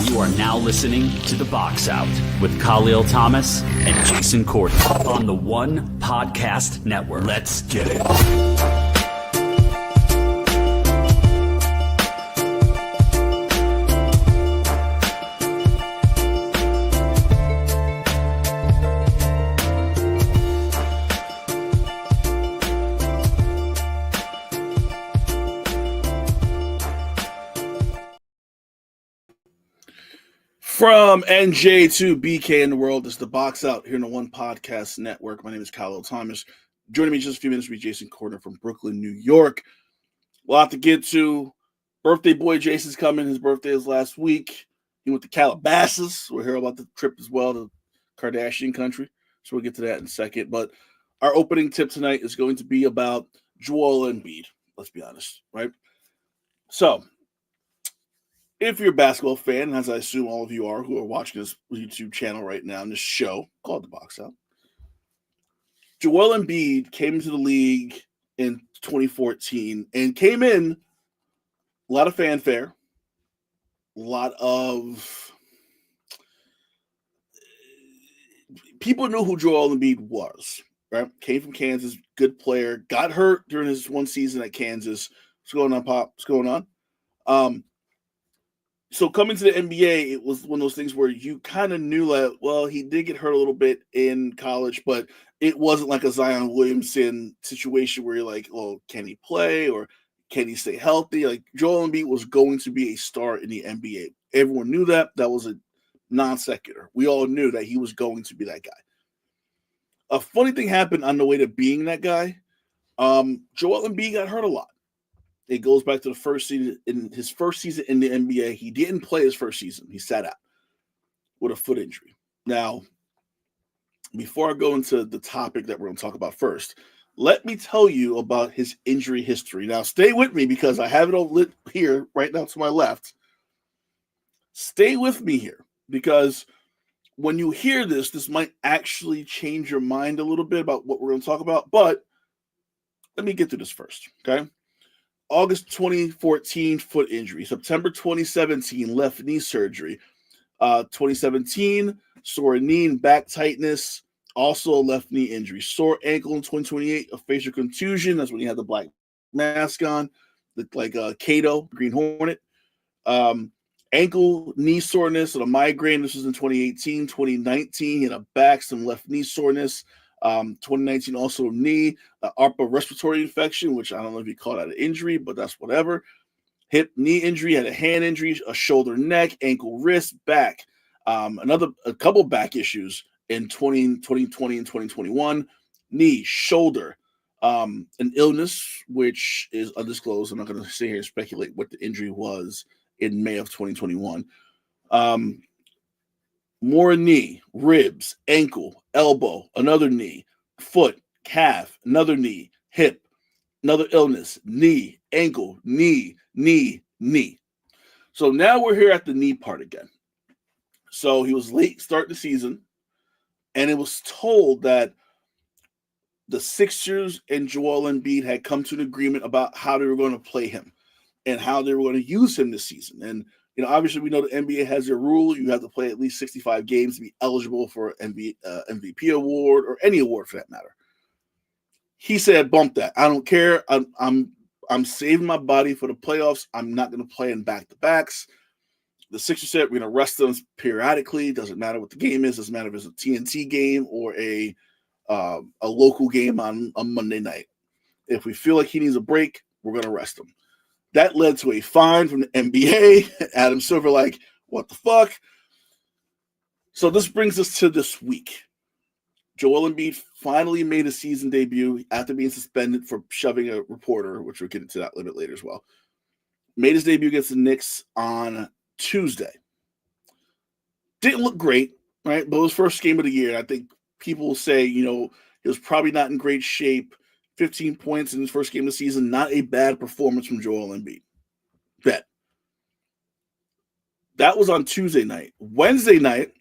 You are now listening to The Box Out with Kahlil Thomas and Jason Kahlil on the One Podcast Network. Let's get it. From NJ to BK in the world, this is The Box Out here on the One Podcast Network. My name is Kahlil Thomas. Joining me in just a few minutes will be Jason Kahlil from Brooklyn, New York. A lot to get to. Birthday boy Jason's coming. His birthday is last week. He went to Calabasas. We'll hear about the trip as well to Kardashian country. So we'll get to that in a second. But our opening tip tonight is going to be about Joel Embiid. Let's be honest, right? So, if you're a basketball fan, as I assume all of you are who are watching this YouTube channel right now, in this show called The Box Out, Joel Embiid came into the league in 2014 and came in a lot of fanfare, a lot of people knew who Joel Embiid was, right? Came from Kansas, good player, got hurt during his one season at Kansas. What's going on, Pop? What's going on? So coming to the NBA, it was one of those things where you kind of knew that, well, he did get hurt a little bit in college, but it wasn't like a Zion Williamson situation where you're like, oh, can he play or can he stay healthy? Like Joel Embiid was going to be a star in the NBA. Everyone knew that. That was a non sequitur. We all knew that he was going to be that guy. A funny thing happened on the way to being that guy. Joel Embiid got hurt a lot. It goes back to the first season. In his first season in the NBA, he didn't play his first season. He sat out with a foot injury. Now, before I go into the topic that we're going to talk about first, let me tell you about his injury history. Now, stay with me because I have it all lit here right now to my left. Stay with me here because when you hear this, this might actually change your mind a little bit about what we're going to talk about. But let me get through this first, okay? August 2014, foot injury. September 2017, left knee surgery. 2017, sore knee and back tightness, also a left knee injury. Sore ankle in 2028, a facial contusion. That's when he had the black mask on, looked like Kato, Green Hornet. Ankle, knee soreness, and a migraine. This was in 2018. 2019, he had a back, some left knee soreness. 2019 also knee, ARPA respiratory infection, which I don't know if you call that an injury, but that's whatever. Hip, knee injury, had a hand injury, a shoulder, neck, ankle, wrist, back. A couple back issues in 2020 and 2021. Knee, shoulder, an illness which is undisclosed. I'm not going to sit here and speculate what the injury was in May of 2021. More knee, ribs, ankle, elbow, another knee, foot, calf, another knee, hip, another illness, knee, ankle, knee. So now we're here at the knee part again. So he was late start the season, and it was told that the Sixers and Joel Embiid had come to an agreement about how they were going to play him and how they were going to use him this season. And obviously, we know the NBA has a rule. You have to play at least 65 games to be eligible for an MVP award or any award for that matter. He said, bump that. I don't care. I'm saving my body for the playoffs. I'm not going to play in back-to-backs. The Sixers said we're going to rest them periodically. Doesn't matter what the game is. Doesn't matter if it's a TNT game or a local game on a Monday night. If we feel like he needs a break, we're going to rest him. That led to a fine from the NBA. Adam Silver, like, what the fuck? So this brings us to this week. Joel Embiid finally made a season debut after being suspended for shoving a reporter, which we'll get into that a little bit later as well. Made his debut against the Knicks on Tuesday. Didn't look great, right? But it was first game of the year. I think people will say, he was probably not in great shape. 15 points in his first game of the season. Not a bad performance from Joel Embiid. Bet. That was on Tuesday night. Wednesday night,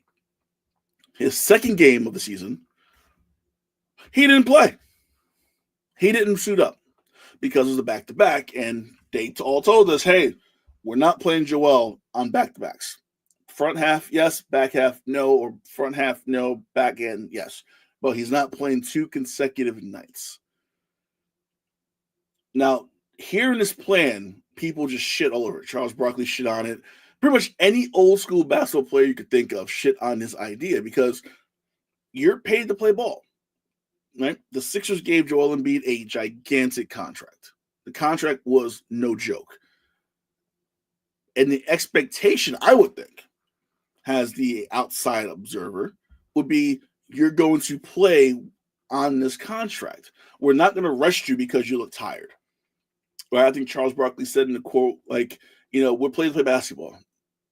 his second game of the season, he didn't play. He didn't suit up because it was a back-to-back, and they all told us, hey, we're not playing Joel on back-to-backs. front half, yes. Back half, no. Or front half, no. Back end, yes. But he's not playing 2 consecutive nights. Now, hearing this plan, people just shit all over it. Charles Barkley shit on it. Pretty much any old school basketball player you could think of shit on this idea because you're paid to play ball. Right? The Sixers gave Joel Embiid a gigantic contract. The contract was no joke. And the expectation, I would think, as the outside observer, would be you're going to play on this contract. We're not going to rest you because you look tired. Right? I think Charles Barkley said in the quote, like, we're playing to play basketball.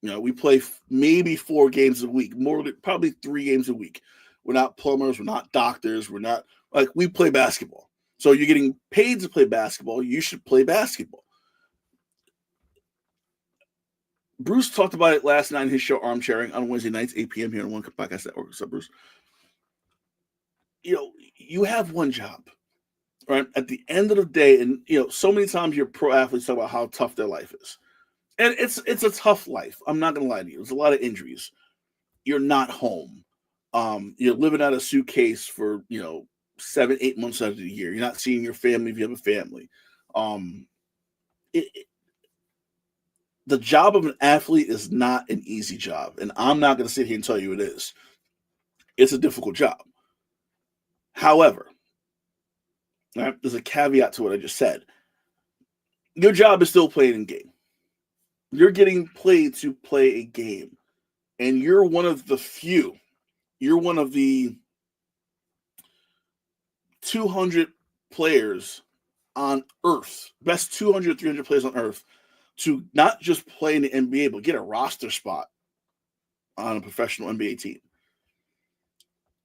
We play maybe 4 games a week, probably 3 games a week. We're not plumbers. We're not doctors. We're not we play basketball. So you're getting paid to play basketball. You should play basketball. Bruce talked about it last night in his show Armchairing on Wednesday nights, 8 p.m. here on One Podcast Network. What's up, Bruce? You have one job, right? At the end of the day, and so many times your pro athletes talk about how tough their life is. And it's a tough life. I'm not gonna lie to you. There's a lot of injuries. You're not home. You're living out of a suitcase for 7-8 months out of the year. You're not seeing your family if you have a family. The job of an athlete is not an easy job, and I'm not going to sit here and tell you it is. It's a difficult job. However, right, there's a caveat to what I just said. Your job is still playing a game. You're getting paid to play a game, and you're one of the few. You're one of the 200 players on Earth, best 200, 300 players on Earth, to not just play in the NBA, but get a roster spot on a professional NBA team.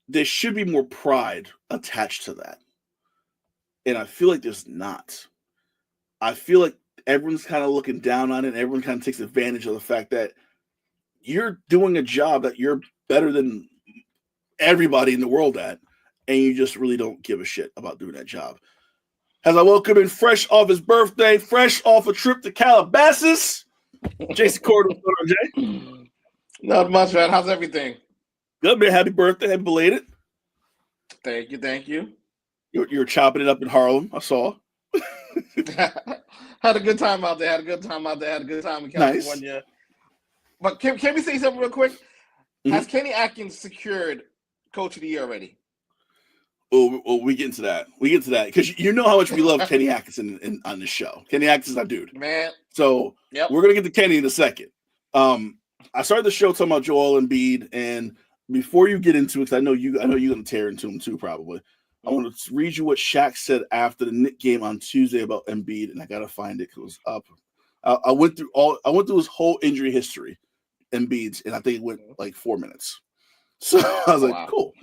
There should be more pride attached to that. And I feel like there's not. I feel like everyone's kind of looking down on it. And everyone kind of takes advantage of the fact that you're doing a job that you're better than everybody in the world at, and you just really don't give a shit about doing that job. As I welcome in fresh off his birthday, fresh off a trip to Calabasas, Jason Cord. What's going on, Jay? Not much, man. How's everything? Good, man. Happy birthday. Happy belated. Thank you. You're chopping it up in Harlem. I saw. Had a good time out there. Had a good time in California. Nice. But can we say something real quick? Mm-hmm. Has Kenny Atkins secured Coach of the Year already? Oh, we get into that. Because you know how much we love Kenny Atkins on this show. Kenny Atkins is our dude. Man. So We're going to get to Kenny in a second. I started the show talking about Joel Embiid, and before you get into it, because I know you're going to tear into him too, probably. I want to read you what Shaq said after the Knicks game on Tuesday about Embiid, and I got to find it because it was up. I went through his whole injury history, Embiid's, and I think it went like 4 minutes. So I was like, cool.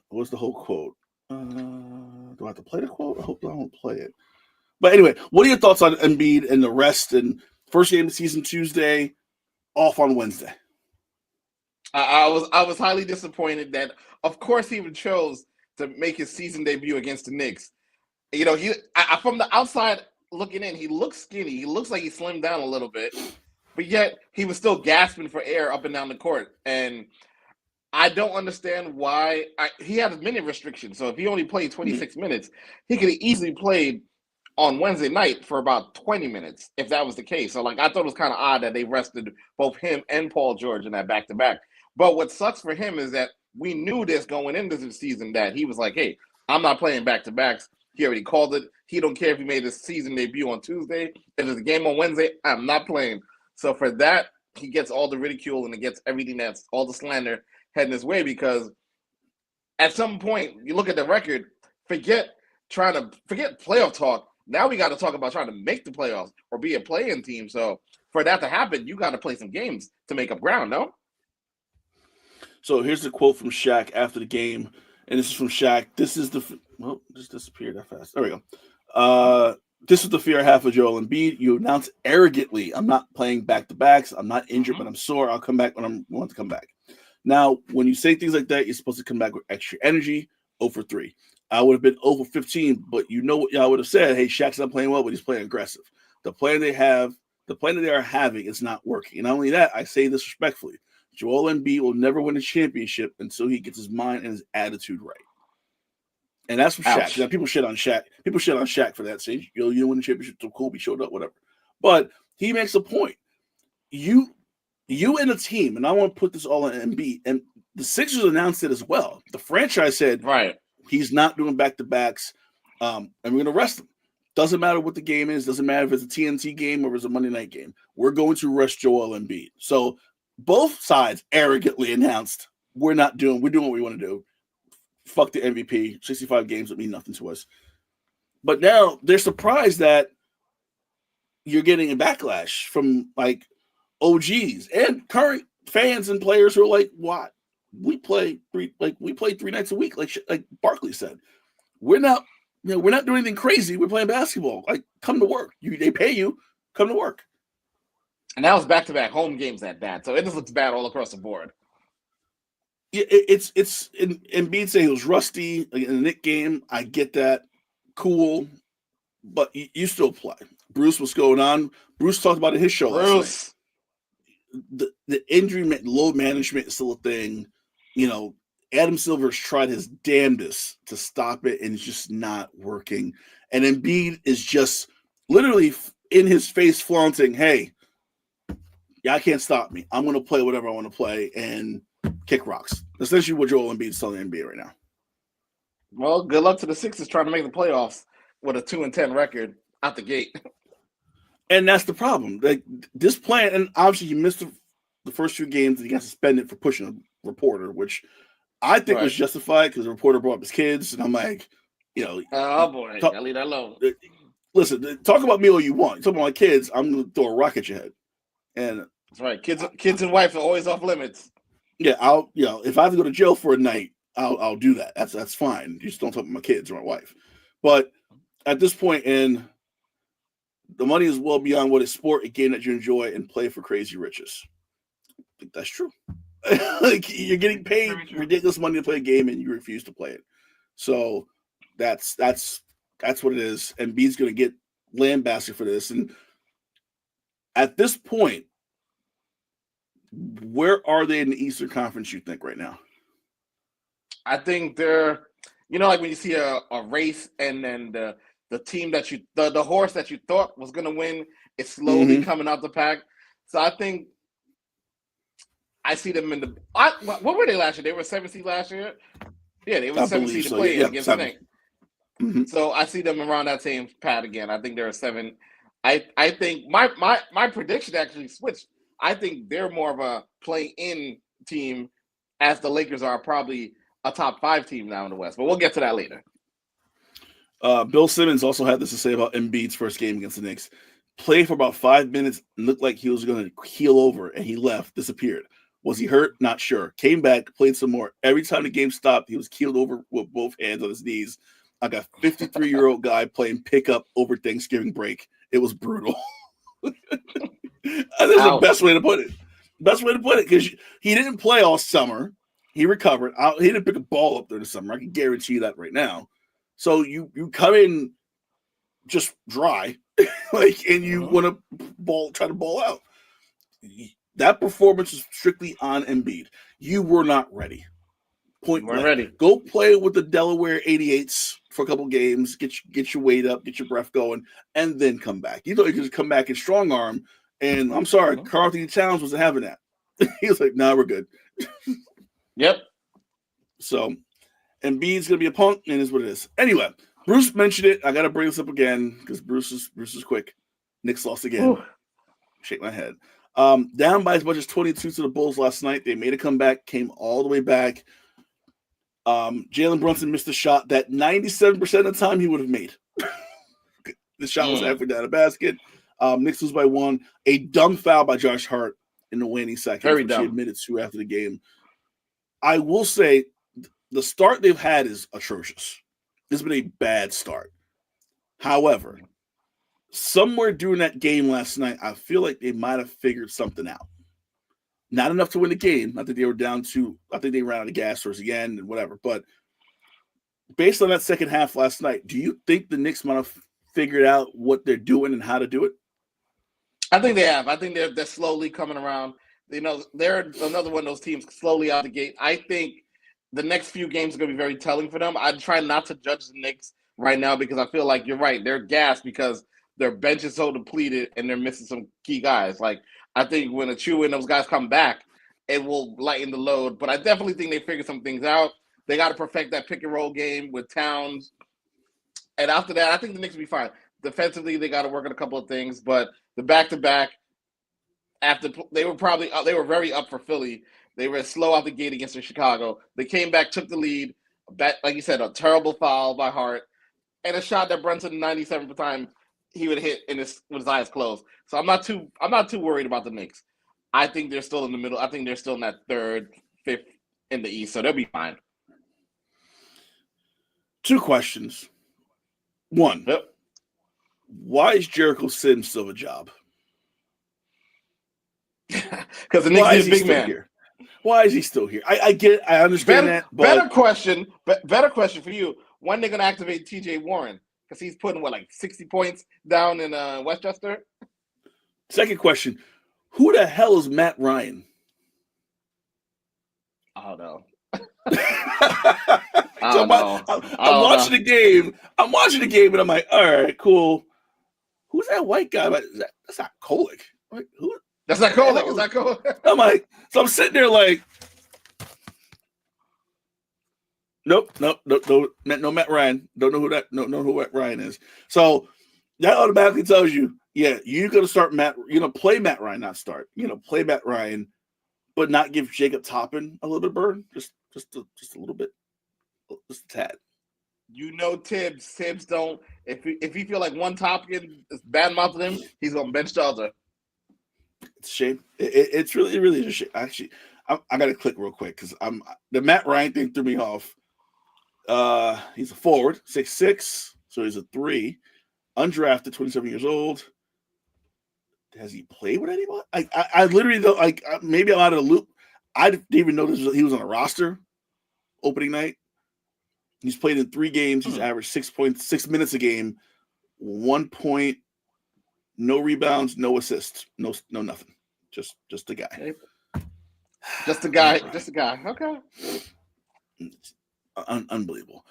What's the whole quote? Do I have to play the quote? I hope I don't play it. But anyway, what are your thoughts on Embiid and the rest? And first game of the season Tuesday, off on Wednesday. I was highly disappointed that, of course, he chose to make his season debut against the Knicks. From the outside looking in, he looks skinny. He looks like he slimmed down a little bit, but yet he was still gasping for air up and down the court. And I don't understand why. He had a minute restriction, so if he only played 26 minutes, he could have easily played on Wednesday night for about 20 minutes if that was the case. So, I thought it was kind of odd that they rested both him and Paul George in that back-to-back. But what sucks for him is that we knew this going into the season that he was like, hey, I'm not playing back-to-backs. He already called it. He don't care if he made his season debut on Tuesday. If there's a game on Wednesday, I'm not playing. So for that, he gets all the ridicule and he gets everything that's all the slander heading his way, because at some point you look at the record, forget playoff talk. Now we got to talk about trying to make the playoffs or be a play-in team. So for that to happen, you got to play some games to make up ground, no? So here's the quote from Shaq after the game, and this is from Shaq. This is just disappeared that fast. There we go. This is the fear I have for Joel Embiid. You announced arrogantly, I'm not playing back-to-backs. I'm not injured, but I'm sore. I'll come back when I want to come back. Now, when you say things like that, you're supposed to come back with extra energy. 0 for 3. I would have been 0 for 15, but you know what I would have said? Hey, Shaq's not playing well, but he's playing aggressive. The plan they have The plan that they are having is not working. And not only that, I say this respectfully. Joel Embiid will never win a championship until he gets his mind and his attitude right. And that's from Shaq. Now, people shit on Shaq. People shit on Shaq for that. Say, you didn't win the championship, so cool, he showed up, whatever. But he makes a point. You and the team, and I want to put this all on Embiid, and the Sixers announced it as well. The franchise said, right, he's not doing back-to-backs, and we're going to rest him. Doesn't matter what the game is. Doesn't matter if it's a TNT game or if it's a Monday night game. We're going to rest Joel Embiid. So both sides arrogantly announced, we're doing what we want to do. Fuck the MVP. 65 games would mean nothing to us. But now they're surprised that you're getting a backlash from like OGs and current fans and players who are like, "What? We play 3 nights a week." Like Barkley said, we're not doing anything crazy. We're playing basketball. Like, come to work. They pay you. Come to work. And that was back-to-back home games at that, so it just looks bad all across the board. Yeah, it's Embiid saying he was rusty in the Knicks game. I get that. Cool. But you still play. Bruce, what's going on? Bruce talked about it in his show last night. The injury load management is still a thing. Adam Silver's tried his damnedest to stop it, and it's just not working. And Embiid is just literally in his face flaunting, hey, y'all can't stop me. I'm going to play whatever I want to play and kick rocks. Essentially what Joel Embiid is telling the NBA right now. Well, good luck to the Sixers trying to make the playoffs with a 2-10 record out the gate. And that's the problem. Like this plan, and obviously he missed the first 2 games and he got suspended for pushing a reporter, which I think was justified because the reporter brought up his kids, and I'm like, oh boy, gotta leave that alone. Listen, talk about me all you want. Talk about my kids, I'm gonna throw a rock at your head. And that's right. Kids and wife are always off limits. Yeah, I'll if I have to go to jail for a night, I'll do that. That's fine. You just don't talk about my kids or my wife. But at this point, and the money is well beyond what is sport, a game that you enjoy and play for crazy riches. I think that's true. Like you're getting paid ridiculous money to play a game and you refuse to play it. So that's what it is. And B's going to get lambasted for this. And at this point, where are they in the Eastern Conference, you think, right now? I think they're, like when you see a race and then the team that the horse that you thought was going to win is slowly coming out the pack. So I think I see them in the what were they last year? They were 7th seed last year? Yeah, they were 7th seed to play against the Knicks. So I see them around that same pad again. I think they're a 7. I think my prediction actually switched. I think they're more of a play-in team as the Lakers are probably a top 5 team now in the West. But we'll get to that later. Bill Simmons also had this to say about Embiid's first game against the Knicks. Played for about 5 minutes, looked like he was going to keel over, and he left, disappeared. Was he hurt? Not sure. Came back, played some more. Every time the game stopped, he was keeled over with both hands on his knees. I got a 53-year-old guy playing pickup over Thanksgiving break. It was brutal. That's the best way to put it. Best way to put it, because he didn't play all summer. He recovered. He didn't pick a ball up during the summer. I can guarantee you that right now. So you come in just dry, and you want to try to ball out. That performance is strictly on Embiid. You were not ready. Point blank. Ready. Go play with the Delaware 88s for a couple games. Get your weight up, get your breath going, and then come back. You thought you could just come back and strong arm. And I'm sorry, Karl Anthony Towns wasn't having that. He was like, "Nah, we're good." Yep. So, Embiid's gonna be a punk, and is what it is. Anyway, Bruce mentioned it. I gotta bring this up again because Bruce is quick. Knicks lost again. Ooh. Shake my head. Down by as much as 22 to the Bulls last night. They made a comeback, came all the way back. Jalen Brunson missed a shot that 97% of the time he would have made. The shot was halfway down the basket. Knicks lose by 1. A dumb foul by Josh Hart in the waning seconds, which he admitted to after the game. I will say the start they've had is atrocious. It's been a bad start. However, somewhere during that game last night, I feel like they might have figured something out. Not enough to win the game. I think they were down to, I think they ran out of gas towards the end and whatever. But based on that second half last night, do you think the Knicks might have figured out what they're doing and how to do it? I think they have. I think they're slowly coming around. You know, they're another one of those teams slowly out the gate. I think the next few games are going to be very telling for them. I try not to judge the Knicks right now because I feel like you're right. They're gassed because their bench is so depleted and they're missing some key guys. Like, I think when Achua and those guys come back, it will lighten the load. But I definitely think they figured some things out. They got to perfect that pick and roll game with Towns. And after that, I think the Knicks will be fine. Defensively, they got to work on a couple of things, but the back-to-back, after they were very up for Philly. They were slow out the gate against Chicago. They came back, took the lead. Like you said, a terrible foul by Hart and a shot that Brunson 97% time he would hit with his eyes closed. So I'm not too worried about the Knicks. I think they're still in the middle. I think they're still in that third, fifth in the East, so they'll be fine. 2 questions. 1. Yep. Why is Jericho Sims still a job? Because the Knicks is a big man. Here? Why is he still here? I get it. I understand that. But better question for you. When they're going to activate TJ Warren? Because he's putting, 60 points down in Westchester? Second question. Who the hell is Matt Ryan? I don't know. I'm watching the game. I'm watching the game, and I'm like, all right, cool. Who's that white guy? That's not Kolek. Like, who? That's not Kolek. It's not Kolek. I'm like, so I'm sitting there like, nope, no Matt Ryan. Don't know who that. No, know who Matt Ryan is. So that automatically tells you, yeah, you're gonna start play Matt Ryan, not start. Play Matt Ryan, but not give Jacob Toppin a little bit of burn, just a little bit, just a tad. Tibbs don't. If he feel like one Toppin is bad mouthing him, he's gonna bench the other. It's a shame. It's really a shame. Actually, I got to click real quick because the Matt Ryan thing threw me off. He's a forward, 6'6", so he's a 3, undrafted, 27 years old. Has he played with anybody? I literally though, maybe I'm out of the loop. I didn't even know he was on a roster opening night. He's played in 3 games. He's averaged 6.6 minutes a game, 1 point. No rebounds, no assists, no nothing. Just a guy. Just a guy. Just a guy. Okay. Unbelievable.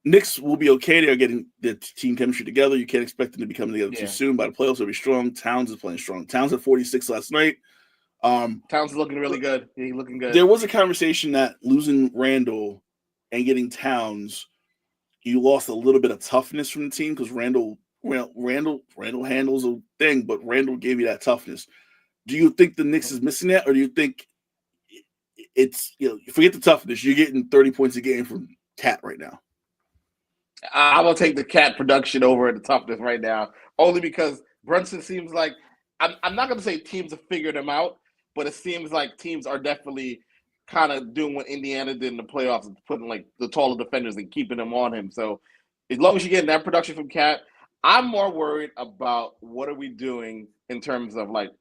Knicks will be okay. They're getting the team chemistry together. You can't expect them to be coming together too soon. By the playoffs, they'll be strong. Towns is playing strong. Towns had 46 last night. Towns is looking really good. He's looking good. There was a conversation that losing Randall and getting Towns, you lost a little bit of toughness from the team because Randall handles a thing, but Randall gave you that toughness. Do you think the Knicks is missing that, or do you think it's forget the toughness? You're getting 30 points a game from Cat right now. I will take the Cat production over the toughness right now, only because Brunson seems like I'm not going to say teams have figured him out, but it seems like teams are definitely kind of doing what Indiana did in the playoffs, putting like the taller defenders and keeping them on him. So as long as you're getting that production from Cat, I'm more worried about what are we doing in terms of like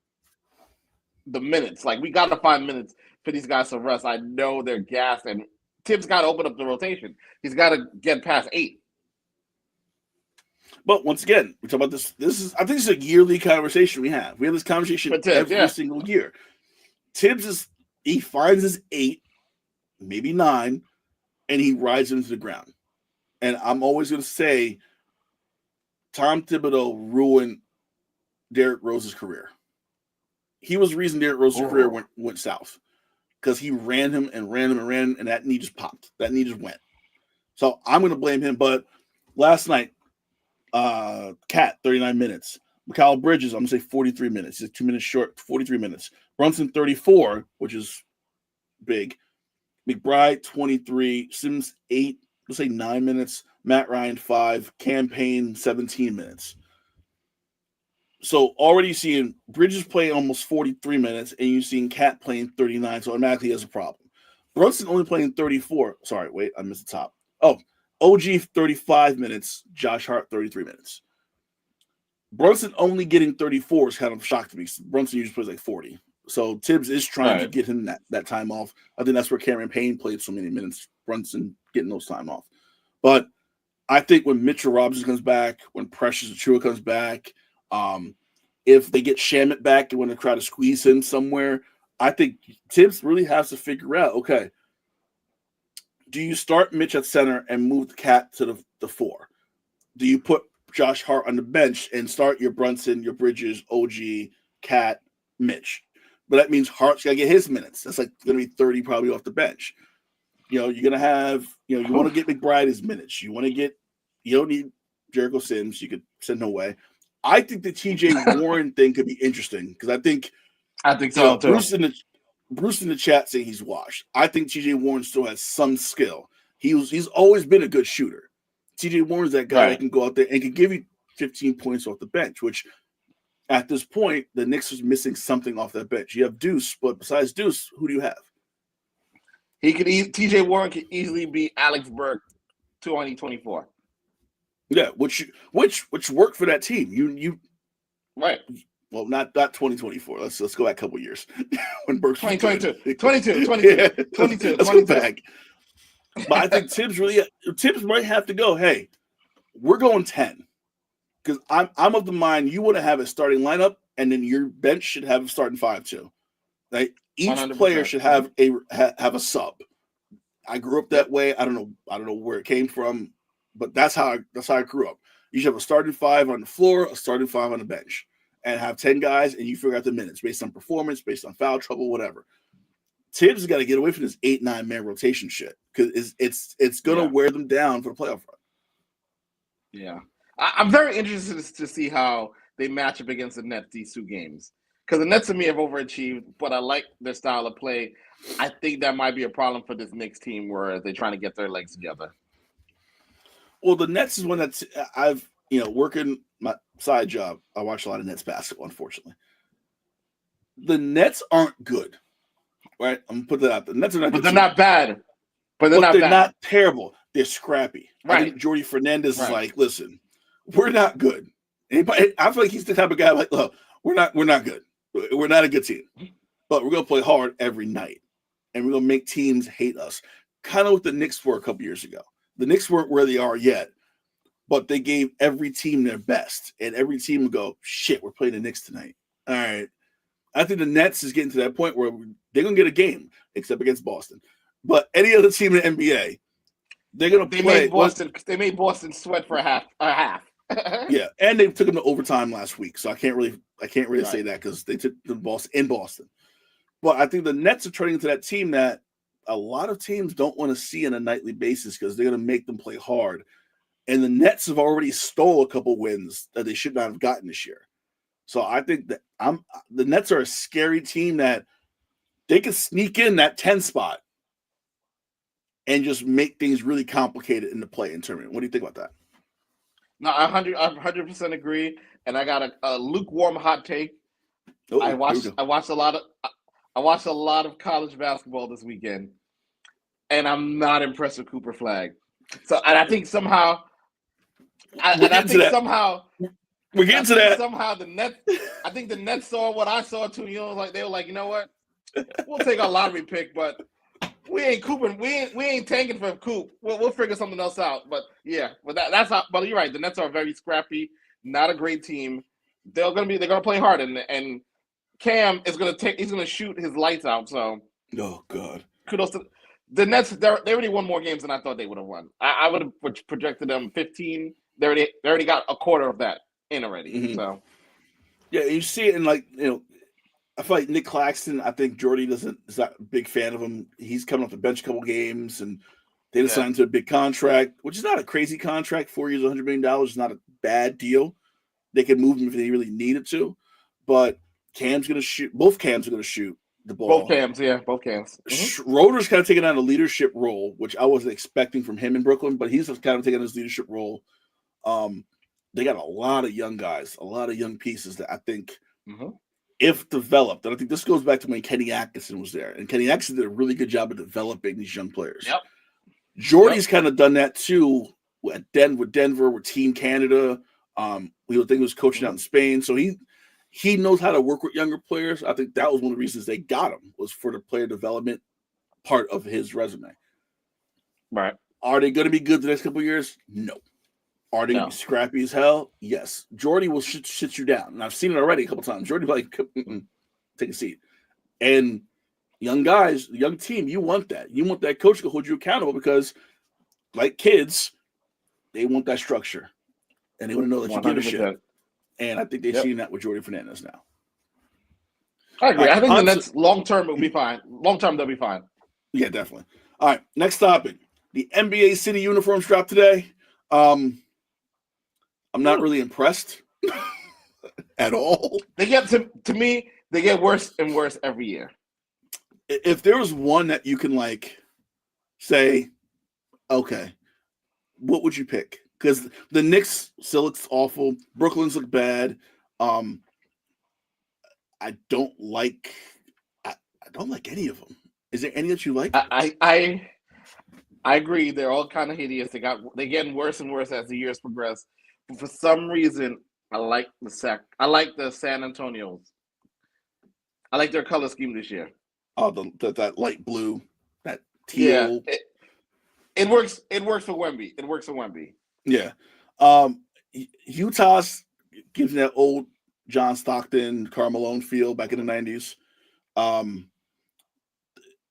the minutes. Like we got to find minutes for these guys to rest. I know they're gassed, and Tibbs got to open up the rotation. He's got to get past 8. But once again, we talk about this. I think this is a yearly conversation we have. We have this conversation every single year. Tibbs he finds his 8, maybe 9, and he rides into the ground. And I'm always going to say, Tom Thibodeau ruined Derrick Rose's career. He was the reason Derrick Rose's career went south because he ran him, and that knee just popped. That knee just went. So I'm going to blame him. But last night, Cat, 39 minutes. Mikal Bridges, I'm going to say 43 minutes. He's 2 minutes short, 43 minutes. Brunson, 34, which is big. McBride, 23. Sims, 8. Let's say 9 minutes. Matt Ryan, 5. Campaign, 17 minutes. So already seeing Bridges playing almost 43 minutes, and you're seeing Cat playing 39, so automatically has a problem. Brunson only playing 34. Sorry, wait, I missed the top. Oh, OG 35 minutes, Josh Hart 33 minutes. Brunson only getting 34 is kind of shocked to me. Brunson usually plays like 40. So Tibbs is trying to get him that time off. I think that's where Cameron Payne played so many minutes. Brunson getting those time off. But I think when Mitchell Robinson comes back, when Precious Achua comes back, if they get Shamet back and want to try to squeeze him somewhere, I think Tibbs really has to figure out, okay, do you start Mitch at center and move the Cat to the 4? Do you put Josh Hart on the bench and start your Brunson, your Bridges, OG, Cat, Mitch? But that means Hart's got to get his minutes. That's like going to be 30 probably off the bench. You're going to have, you want to get McBride his minutes. You don't need Jericho Sims. You could send him away. I think the TJ Warren thing could be interesting because I think so too. Bruce in the chat saying he's washed. I think TJ Warren still has some skill. He's always been a good shooter. TJ Warren's that guy that can go out there and can give you 15 points off the bench, which at this point, the Knicks is missing something off that bench. You have Deuce, but besides Deuce, who do you have? TJ Warren could easily be Alex Burke 2024. Yeah, which worked for that team. You right. Well, not 2024. Let's go back a couple years. When Burke's 2022. 22. Let's go back. But I think Tibbs might have to go, hey, we're going 10. Because I'm of the mind you want to have a starting lineup, and then your bench should have a starting 5 too. Like each 100%. player should have a sub. I grew up that way. I don't know where it came from, but that's how I grew up. You should have a starting 5 on the floor, a starting 5 on the bench, and have 10 guys, and you figure out the minutes based on performance, based on foul trouble, whatever. Tibbs has got to get away from this 8-9 man rotation shit because it's gonna wear them down for the playoff run. Yeah. I'm very interested to see how they match up against the Nets these 2 games. Because the Nets, to me, have overachieved, but I like their style of play. I think that might be a problem for this Knicks team where they're trying to get their legs together. Well, the Nets is one that's I've, working my side job. I watch a lot of Nets basketball, unfortunately. The Nets aren't good, right? I'm going to put that out. The Nets are not good. But they're not bad. But they're not terrible. They're scrappy. Right. I think Jordy Fernandez is like, listen, we're not good. Anybody, I feel like he's the type of guy like, look, we're not good. We're not a good team. But we're going to play hard every night. And we're going to make teams hate us. Kind of what the Knicks were a couple years ago. The Knicks weren't where they are yet, but they gave every team their best. And every team would go, shit, we're playing the Knicks tonight. All right. I think the Nets is getting to that point where they're going to get a game, except against Boston. But any other team in the NBA, they're going to play. They made Boston sweat for a half. Yeah, and they took them to overtime last week, so I can't really say that because they took the Boston in Boston. But I think the Nets are turning into that team that a lot of teams don't want to see on a nightly basis because they're going to make them play hard. And the Nets have already stole a couple wins that they should not have gotten this year. So I think that the Nets are a scary team that they can sneak in that 10 spot and just make things really complicated in the play-in tournament. What do you think about that? No, I 100% agree, and I got a lukewarm hot take. I watched a lot of college basketball this weekend, and I'm not impressed with Cooper Flagg. So, and I think somehow, we're getting to that. Somehow the Nets. I think the Nets saw what I saw too. They were like, you know what? We'll take our lottery pick, but we ain't Cooping. We ain't tanking for Coop. We'll figure something else out. But yeah, but that's how. But you're right. The Nets are very scrappy. Not a great team. They're gonna play hard, and Cam is he's gonna shoot his lights out. So oh god, kudos to the Nets. They already won more games than I thought they would have won. I would have projected them 15. They already got a quarter of that in already. Mm-hmm. So yeah, you see it in I feel like Nick Claxton. I think Jordy is not a big fan of him. He's coming off the bench a couple games, and they signed him to a big contract, which is not a crazy contract. 4 years, $100 million is not a bad deal. They could move him if they really needed to, but Cam's going to shoot. Both Cams are going to shoot the ball. Both Cams. Mm-hmm. Schroeder's kind of taking on a leadership role, which I wasn't expecting from him in Brooklyn, but he's kind of taking on his leadership role. They got a lot of young guys, a lot of young pieces that I think, if developed, and I think this goes back to when Kenny Atkinson was there, and Kenny Atkinson did a really good job of developing these young players. Yep. Jordy's kind of done that too with Denver, with Team Canada. We think he was coaching out in Spain, so he knows how to work with younger players. I think that was one of the reasons they got him, was for the player development part of his resume. Right. Are they going to be good the next couple of years? No. Are they going to be scrappy as hell? Yes. Jordy will shit you down. And I've seen it already a couple times. Jordy will take a seat. And young guys, young team, you want that. You want that coach to hold you accountable because, like kids, they want that structure. And they want to know that 100%. You give a shit. And I think they've seen that with Jordy Fernandez now. I agree. I think the Nets long-term will be fine. Long-term, they'll be fine. Yeah, definitely. All right, next topic. The NBA City uniforms dropped today. I'm not really impressed at all. They get to me, they get worse and worse every year. If there was one that you can say, okay, what would you pick? Because the Knicks still looks awful. Brooklyn's look bad. I don't like any of them. Is there any that you like? I agree. They're all kind of hideous. They're getting worse and worse as the years progress. But for some reason, I like the San Antonio's. I like their color scheme this year. Oh, that light blue, that teal. Yeah, it works. It works for Wemby. It works for Wemby. Yeah. Utah's gives me that old John Stockton, Karl Malone feel back in the 90s.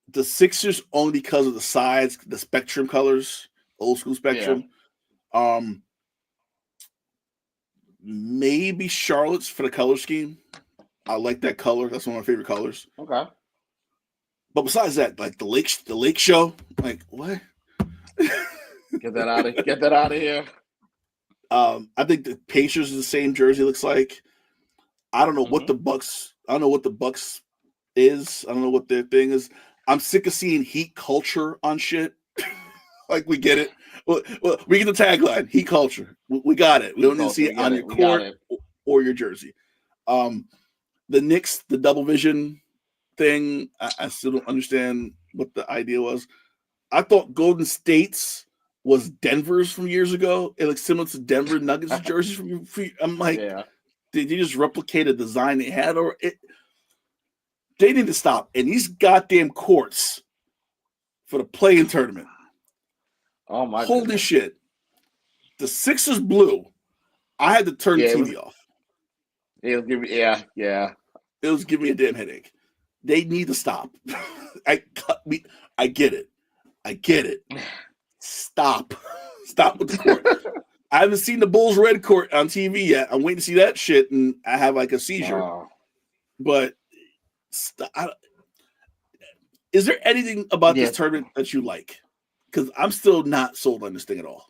The Sixers only because of the sides, the spectrum colors, old school spectrum. Yeah. Maybe Charlotte's for the color scheme. I like that color. That's one of my favorite colors. Okay. But besides that, like the lake show, like what? Get that out of here. I think the Pacers is the same jersey. Looks like. I don't know what the Bucks. I don't know what the Bucks is. I don't know what their thing is. I'm sick of seeing heat culture on shit. Like we get it. Well, we get the tagline: heat culture. We got it. We don't need to see it on your court or your jersey. The Knicks, the double vision thing. I still don't understand what the idea was. I thought Golden State's was Denver's from years ago. It looks similar to Denver Nuggets jerseys from. I'm like, did you just replicate a design they had, or it? They need to stop. And these goddamn courts for the play-in tournament. Oh my! Holy goodness. Shit! The Sixers blue. I had to turn the TV off. It was giving It was giving me a damn headache. They need to stop. I get it. Stop with the court. I haven't seen the Bulls red court on TV yet. I'm waiting to see that shit, and I have like a seizure. But is there anything about this tournament that you like? Because I'm still not sold on this thing at all.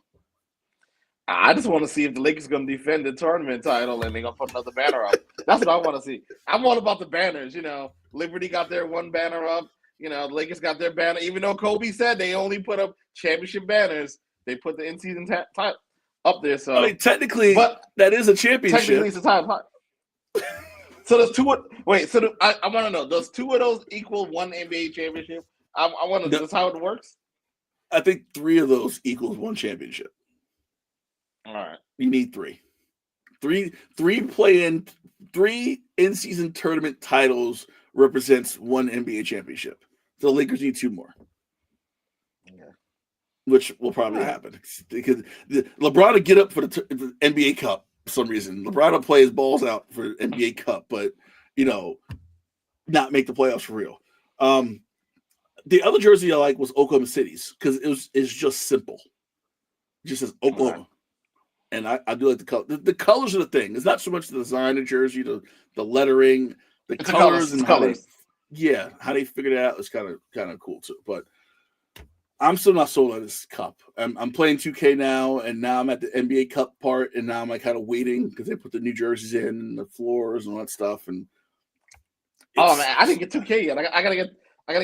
I just want to see if the Lakers going to defend the tournament title and they're going to put another banner up. That's what I want to see. I'm all about the banners. Liberty got their one banner up. The Lakers got their banner. Even though Kobe said they only put up championship banners, they put the in-season title up there. So technically, that is a championship. Technically, it's a title. So there's two. Wait. So I want to know: does two of those equal one NBA championship? I want to know. That's how it works. I think 3 of those equals 1 championship. All right. You need 3. 3 in-season tournament titles represents 1 NBA championship. So the Lakers need 2 more. Okay. Which will probably happen because LeBron will get up for the NBA Cup for some reason. LeBron will play his balls out for NBA Cup, but not make the playoffs for real. The other jersey I like was Oklahoma City's because it's just simple. It just says Oklahoma. Right. And I do like the color. The colors are the thing. It's not so much the design of jersey, the lettering, the colors and colors. How they figured it out is kind of cool too. But I'm still not sold on this cup. I'm playing 2K now, and now I'm at the NBA Cup part, and now I'm kind of waiting because they put the new jerseys in and the floors and all that stuff. And man, I didn't get 2K yet. I gotta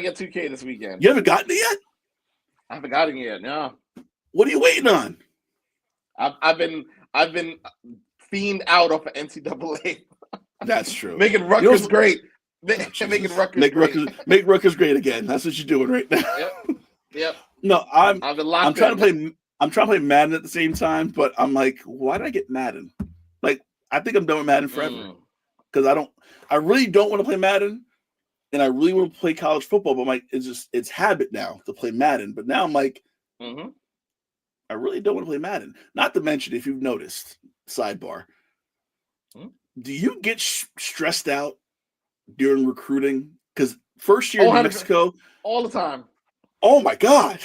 get 2K this weekend. You haven't gotten it yet? I haven't gotten it yet. No. What are you waiting on? I've been fiend out of NCAA. That's true. Making Rutgers great. Making Rutgers great. Make Rutgers great again. That's what you're doing right now. Yep. No, I'm trying to play Madden at the same time, but I'm like, why did I get Madden? Like, I think I'm done with Madden forever because I really don't want to play Madden, and I really want to play college football, but it's habit now to play Madden. But now I'm like, I really don't want to play Madden. Not to mention, if you've noticed, sidebar, do you get stressed out during recruiting? Because first year in New Mexico, all the time. Oh my God.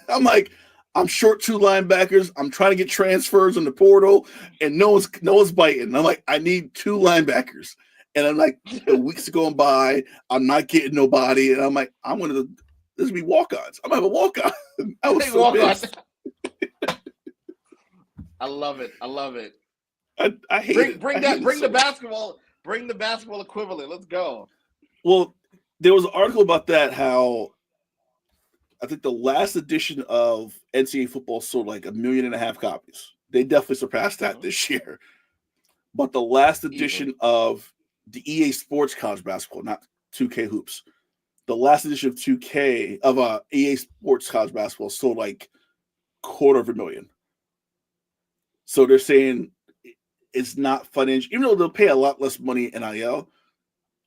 I'm like, I'm short 2 linebackers. I'm trying to get transfers in the portal, and no one's biting. I'm like, I need 2 linebackers. And I'm like, the weeks are going by. I'm not getting nobody. And I'm like, this will be walk-ons. I'm going to have a walk-on. I was so pissed. I love it. I hate it. Bring the basketball. Bring the basketball equivalent. Let's go. Well, there was an article about that, how I think the last edition of NCAA football sold like 1.5 million copies. They definitely surpassed that this year. But the last edition of the EA Sports College Basketball, not 2K Hoops, the last edition of 2K of EA Sports College Basketball sold like 250,000. So they're saying it's not financial, even though they'll pay a lot less money in NIL,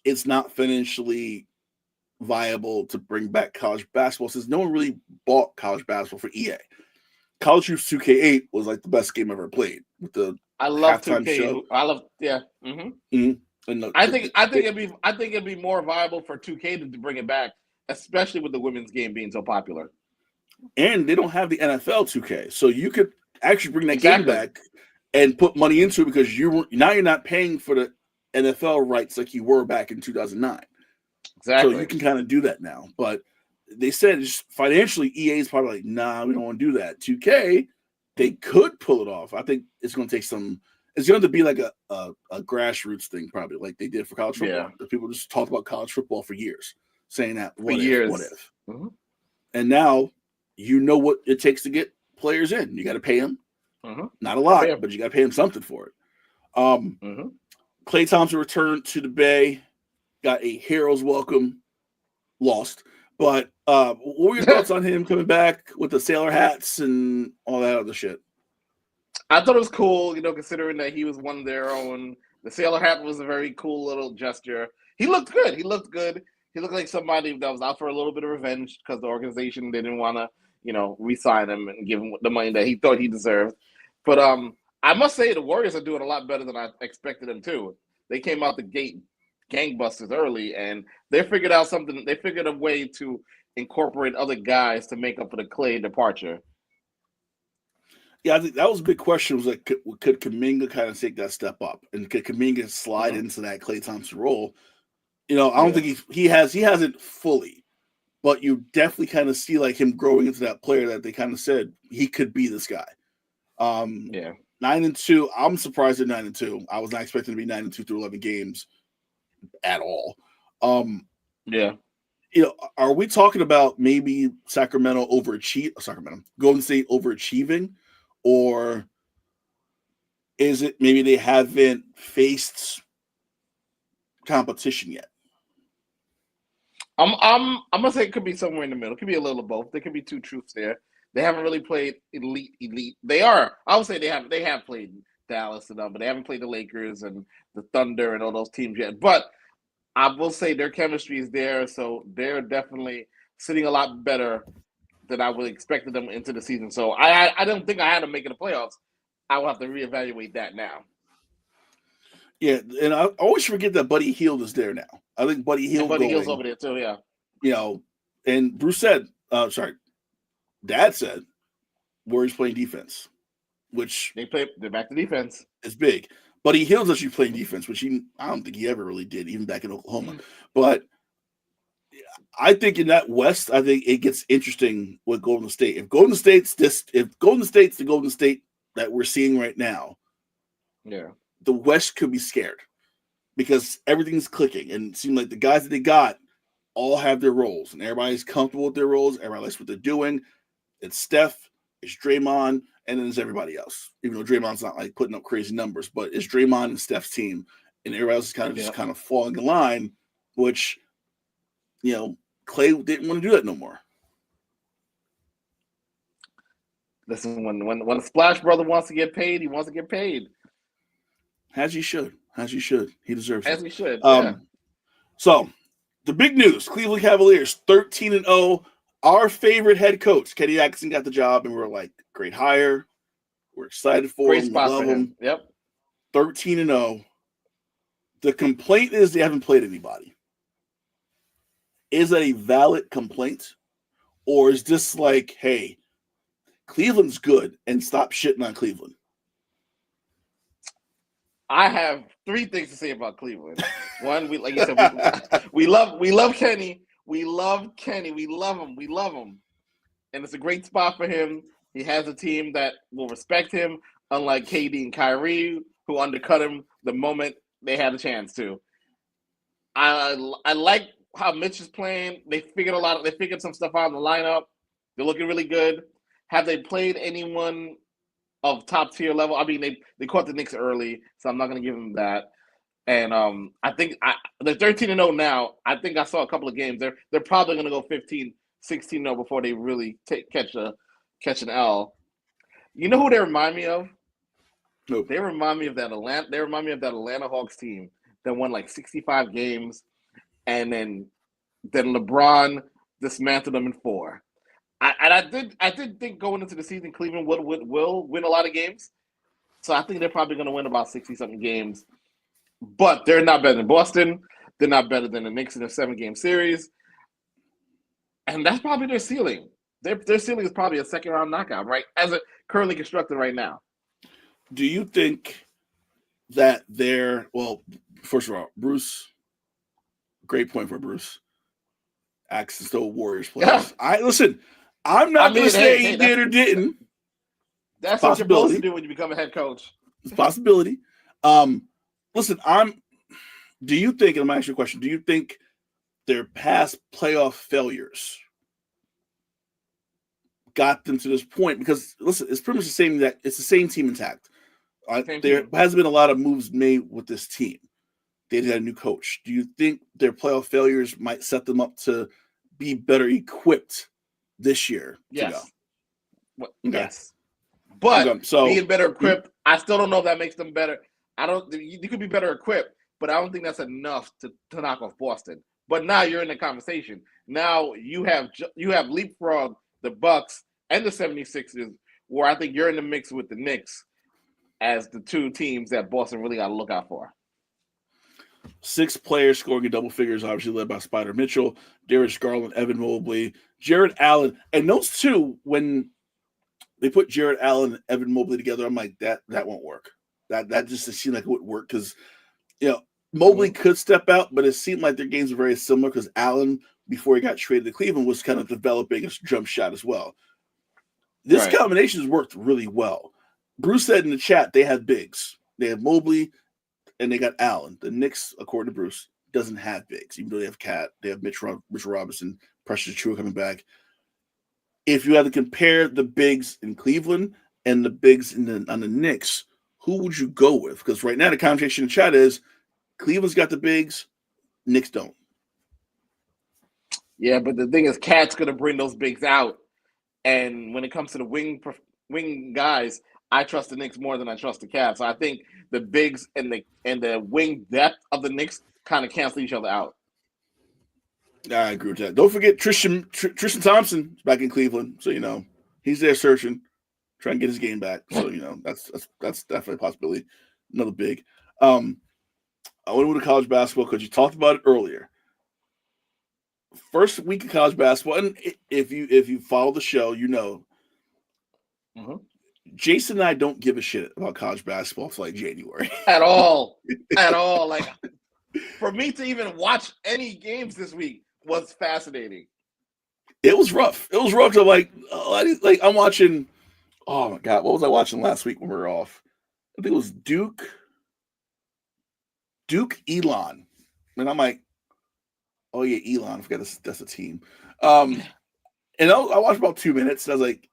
it's not financially viable to bring back college basketball, since no one really bought college basketball for EA. College Hoops 2K8 was like the best game I've ever played. With the I love halftime 2K. show. I love And I think it'd be more viable for 2K to bring it back, especially with the women's game being so popular. And they don't have the NFL 2K, so you could actually bring that game back and put money into it, because you're not paying for the NFL rights like you were back in 2009. Exactly. So you can kind of do that now. But they said just financially, EA is probably like, nah, we don't want to do that. 2K, they could pull it off. I think it's going to take some. It's going to be like a grassroots thing, probably, like they did for college football. Yeah. The people just talked about college football for years, saying that what if. Mm-hmm. And now you know what it takes to get players in. You got to pay them. Mm-hmm. Not a lot, but you got to pay them something for it. Klay Thompson returned to the Bay, got a hero's welcome, lost. But what were your thoughts on him coming back with the sailor hats and all that other shit? I thought it was cool, considering that he was one of their own. The sailor hat was a very cool little gesture. He looked good. He looked like somebody that was out for a little bit of revenge because the organization didn't want to, re-sign him and give him the money that he thought he deserved. But I must say the Warriors are doing a lot better than I expected them to. They came out the gate gangbusters early, and they figured out something. They figured a way to incorporate other guys to make up for the Klay departure. Yeah, I think that was a big question. Was like, could Kuminga kind of take that step up, and could Kuminga slide into that Klay Thompson role? I don't think he hasn't fully, but you definitely kind of see like him growing into that player that they kind of said he could be this guy. 9-2. I'm surprised at 9-2. I was not expecting to be 9-2 through 11 games at all. Are we talking about maybe Golden State overachieving, or is it maybe they haven't faced competition yet? I'm gonna say it could be somewhere in the middle. It could be a little of both. There could be two truths there. They haven't really played elite. They are. I would say they have played Dallas enough, but they haven't played the Lakers and the Thunder and all those teams yet. But I will say their chemistry is there, so they're definitely sitting a lot better than I would expected them into the season. So I don't think I had to make it the playoffs. I will have to reevaluate that now. Yeah, and I always forget that Buddy Hield is there now. I think Buddy Hield's over there too, yeah. And Bruce said, Dad said, Warriors playing defense, which they're back to defense. It's big. Buddy Hield's actually playing defense, which I don't think he ever really did, even back in Oklahoma. But I think in that West, I think it gets interesting with Golden State. If Golden State's the Golden State that we're seeing right now, the West could be scared because everything's clicking, and it seems like the guys that they got all have their roles, and everybody's comfortable with their roles. Everybody likes what they're doing. It's Steph, it's Draymond, and then there's everybody else. Even though Draymond's not like putting up crazy numbers, but it's Draymond and Steph's team, and everybody else is kind of falling in line, which Klay didn't want to do that no more. Listen, when the Splash Brother wants to get paid, he wants to get paid. As he should. He deserves it. As he should. So the big news: Cleveland Cavaliers 13-0. Our favorite head coach, Kenny Atkinson, got the job, and we're like Great hire. We're excited for Great him. We spot love for him. him. Yep. 13-0. The complaint is they haven't played anybody. Is that a valid complaint? Or is this like, hey, Cleveland's good and stop shitting on Cleveland? I have 3 things to say about Cleveland. One, like you said, we love Kenny. We love Kenny. We love him. And it's a great spot for him. He has a team that will respect him, unlike KD and Kyrie, who undercut him the moment they had a chance to. I like how Mitch is playing. They figured some stuff out in the lineup. They're looking really good. Have they played anyone of top tier level? I mean, they caught the Knicks early, so I'm not going to give them that. And I think they're 13-0 now. I think I saw a couple of games. They're probably going to go 15-16-0 before they really catch an L. You know who they remind me of? Nope. They remind me of that Atlanta Hawks team that won like 65 games, and then LeBron dismantled them in 4. I did think going into the season Cleveland will win a lot of games. So I think they're probably going to win about 60-something games. But they're not better than Boston. They're not better than the Knicks in a 7-game series. And that's probably their ceiling. Their ceiling is probably a second-round knockout, right? As it currently constructed right now. Do you think that first of all, Bruce, great point for Bruce. Acts as though Warriors players. I'm not going to say he did or didn't. That's what you're supposed to do when you become a head coach. It's a possibility. Listen, do you think, and I'm going to ask you a question, do you think their past playoff failures got them to this point? Because, listen, it's pretty much it's the same team intact. There hasn't been a lot of moves made with this team. They had a new coach. Do you think their playoff failures might set them up to be better equipped this year? Yes. Okay. Yes. But so, being better equipped, I still don't know if that makes them better. You could be better equipped, but I don't think that's enough to knock off Boston. But now you're in the conversation. Now you have leapfrog the Bucks and the 76ers, where I think you're in the mix with the Knicks as the 2 teams that Boston really got to look out for. 6 players scoring in double figures, obviously led by Spider Mitchell, Darius Garland, Evan Mobley, Jared Allen. And those 2, when they put Jared Allen and Evan Mobley together, I'm like, that won't work. That just seemed like it wouldn't work because, Mobley could step out, but it seemed like their games were very similar because Allen, before he got traded to Cleveland, was kind of developing a jump shot as well. This combination has worked really well. Bruce said in the chat they had bigs. They have Mobley, and they got Allen. The Knicks, according to Bruce, doesn't have bigs, even though they have Cat. They have Mitchell Robinson, Precious Achiuwa coming back. If you had to compare the bigs in Cleveland and the bigs on the Knicks, who would you go with? Because right now the conversation in the chat is Cleveland's got the bigs, Knicks don't. Yeah, but the thing is, Cat's going to bring those bigs out. And when it comes to the wing guys, I trust the Knicks more than I trust the Cavs. So I think the bigs and the wing depth of the Knicks kind of cancel each other out. I agree with that. Don't forget Tristan Thompson is back in Cleveland, so he's there searching, trying to get his game back. So that's definitely a possibility. Another big. I want to move to college basketball because you talked about it earlier. First week of college basketball, and if you follow the show, Jason and I don't give a shit about college basketball until like January. At all. Like, for me to even watch any games this week was fascinating. It was rough. It was rough to I'm watching. Oh my God, what was I watching last week when we were off? I think it was Duke Elon, and I'm like, oh yeah, Elon. I forgot that's a team. And I watched about 2 minutes. And I was like,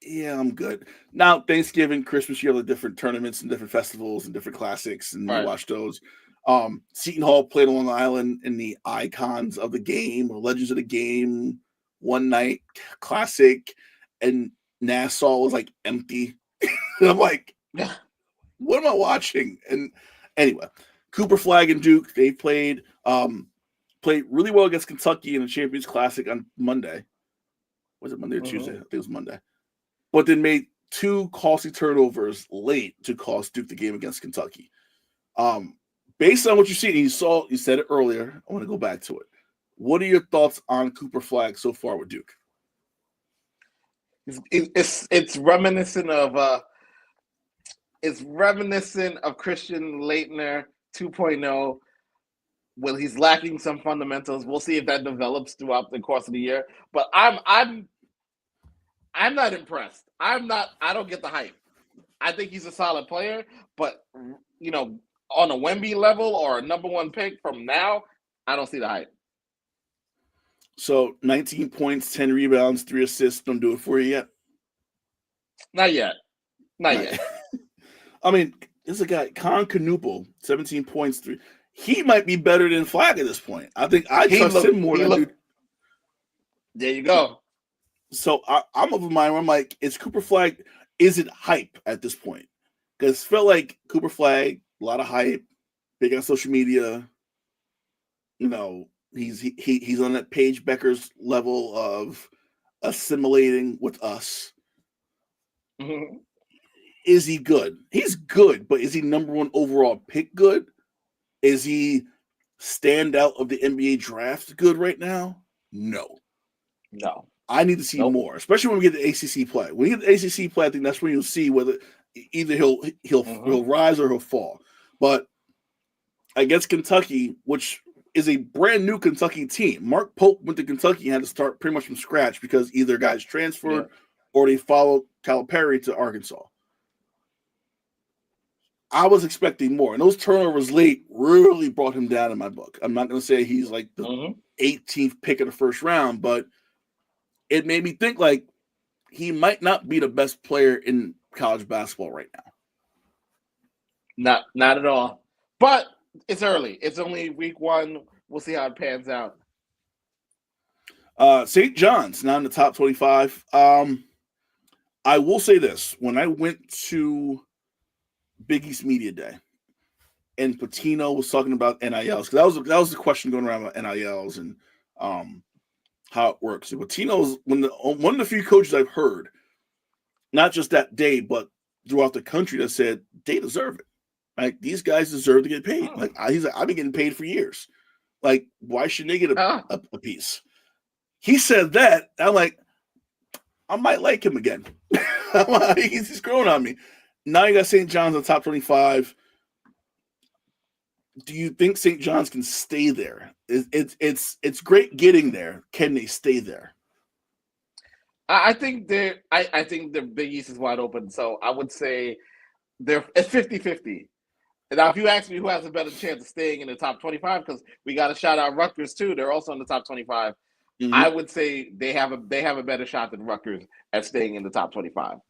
yeah, I'm good. Now Thanksgiving, Christmas, you have the different tournaments and different festivals and different classics, and I watch those. Seton Hall played on Long Island in the Icons of the Game or Legends of the Game one night classic, and Nassau was like empty. And I'm like, what am I watching? And anyway, Cooper Flagg and Duke, they played really well against Kentucky in the Champions Classic on Monday. Was it Monday or Tuesday? I think it was Monday. But then made 2 costly turnovers late to cost Duke the game against Kentucky. Based on what you see, you said it earlier. I want to go back to it. What are your thoughts on Cooper Flagg so far with Duke? It's reminiscent of Christian Laettner 2.0. Well, he's lacking some fundamentals. We'll see if that develops throughout the course of the year. But I'm not impressed. I don't get the hype. I think he's a solid player, but on a Wemby level or a number 1 pick from now, I don't see the hype. So 19 points, 10 rebounds, 3 assists. Don't do it for you yet? Not yet. I mean, there's a guy, Con Knuppel, 17 points, 3. He might be better than Flagg at this point. I think I trust him more than Duke. There you go. So I'm of a mind where I'm like, is Cooper Flagg, is it hype at this point? Because it felt like Cooper Flagg, a lot of hype, big on social media. He's on that Paige Becker's level of assimilating with us. Mm-hmm. Is he good? He's good, but is he number 1 overall pick good? Is he standout of the NBA draft good right now? No. I need to see more, especially when we get the ACC play. When you get the ACC play, I think that's when you'll see whether either he'll rise or he'll fall. But against Kentucky, which is a brand new Kentucky team, Mark Pope went to Kentucky and had to start pretty much from scratch because either guys transferred or they followed Calipari to Arkansas. I was expecting more, and those turnovers late really brought him down in my book. I'm not going to say he's like the 18th pick of the first round, but it made me think like he might not be the best player in college basketball right now. Not at all. But it's early. It's only week 1. We'll see how it pans out. St. John's now in the top 25. I will say this: when I went to Big East Media Day, and Pitino was talking about NILs, because that was the question going around about NILs and how it works. And Pitino's one of the few coaches I've heard, not just that day, but throughout the country, that said they deserve it. Like, these guys deserve to get paid. Like, he's like, I've been getting paid for years. Like, why shouldn't they get a piece? He said that. I'm like, I might like him again. He's growing on me. Now you got St. John's on top 25. Do you think St. John's can stay there? It's great getting there. Can they stay there? I think the Big East is wide open. So I would say it's 50-50. Now, if you ask me who has a better chance of staying in the top 25, because we got to shout out Rutgers too. They're also in the top 25. Mm-hmm. I would say they have a better shot than Rutgers at staying in the top 25.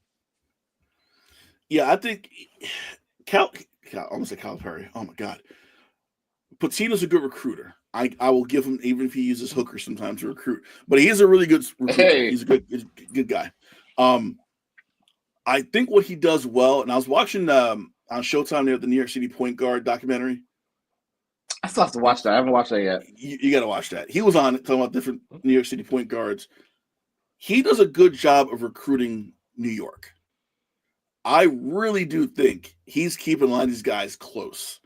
Yeah, I think almost like Calipari. Oh my God, Pitino's a good recruiter. I will give him, even if he uses hookers sometimes to recruit, but he is a really good recruiter. Hey. He's a good guy. I think what he does well, and I was watching on Showtime there the New York City point guard documentary. I still have to watch that. I haven't watched that yet. You got to watch that. He was on it talking about different New York City point guards. He does a good job of recruiting New York. I really do think he's keeping a lot of these guys close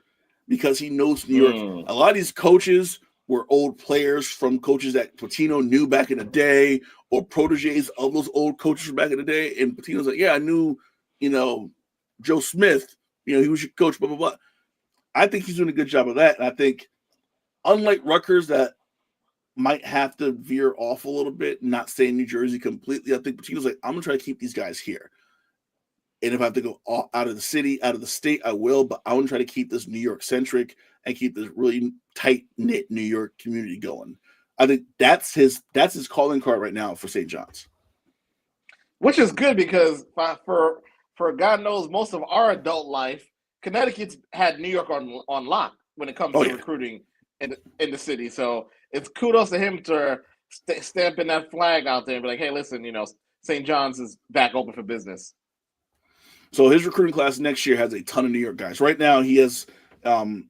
because he knows New York. A lot of these coaches were old players from coaches that Pitino knew back in the day, or proteges of those old coaches from back in the day. And Pitino's like, yeah, I knew, Joe Smith, he was your coach, blah, blah, blah. I think he's doing a good job of that. And I think, unlike Rutgers, that might have to veer off a little bit, not stay in New Jersey completely, I think Pitino's like, I'm going to try to keep these guys here. And if I have to go out of the city, out of the state, I will. But I want to try to keep this New York-centric and keep this really tight-knit New York community going. I think that's his calling card right now for St. John's. Which is good because for God knows most of our adult life, Connecticut's had New York on lock when it comes to recruiting in the city. So it's kudos to him to stamping that flag out there and be like, hey, listen, St. John's is back open for business. So his recruiting class next year has a ton of New York guys. Right now, he has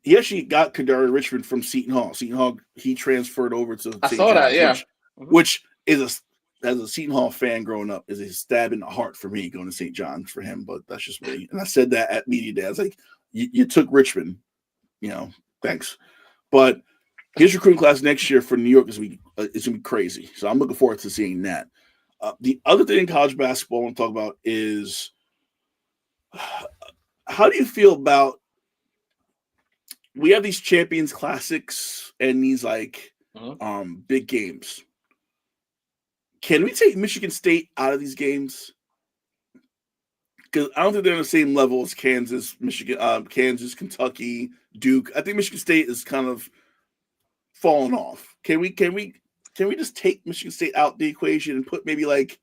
he actually got Kadari Richmond from Seton Hall. Seton Hall, he transferred over to St. John's, which is as a Seton Hall fan growing up, is a stab in the heart for me going to St. John's for him, but that's just me. And I said that at media day. I was like, you took Richmond, thanks. But his recruiting class next year for New York is going to be crazy. So I'm looking forward to seeing that. The other thing in college basketball I want to talk about is how do you feel about we have these Champions Classics and these big games. Can we take Michigan State out of these games? Because I don't think they're on the same level as Kansas, Michigan, Kansas, Kentucky, Duke. I think Michigan State is kind of falling off. Can we just take Michigan State out the equation and put maybe like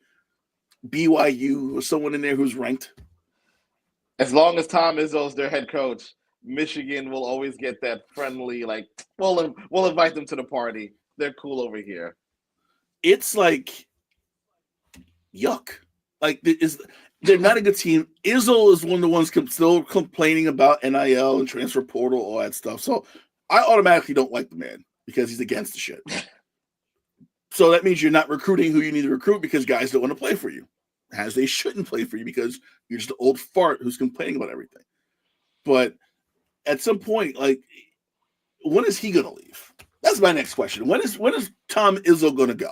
BYU or someone in there who's ranked? As long as Tom Izzo's their head coach, Michigan will always get that friendly, we'll invite them to the party. They're cool over here. It's like yuck. Like they're not a good team. Izzo is one of the ones still complaining about NIL and transfer portal, all that stuff. So I automatically don't like the man because he's against the shit. So that means you're not recruiting who you need to recruit because guys don't want to play for you, as they shouldn't play for you because you're just an old fart who's complaining about everything. But at some point, when is he going to leave? That's my next question. When is Tom Izzo going to go?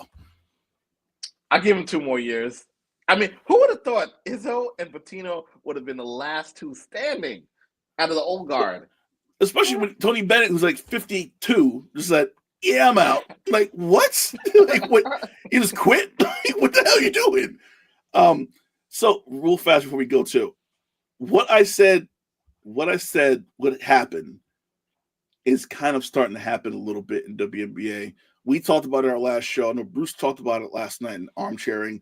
I give him 2 more years. I mean, who would have thought Izzo and Pitino would have been the last two standing out of the old guard? Especially when Tony Bennett, who's like 52, just like, yeah, I'm out. Like, what? What? You just quit? What the hell are you doing? So real fast before we go to what I said would happen is kind of starting to happen a little bit in WNBA. We talked about it in our last show. I know Bruce talked about it last night in armchairing.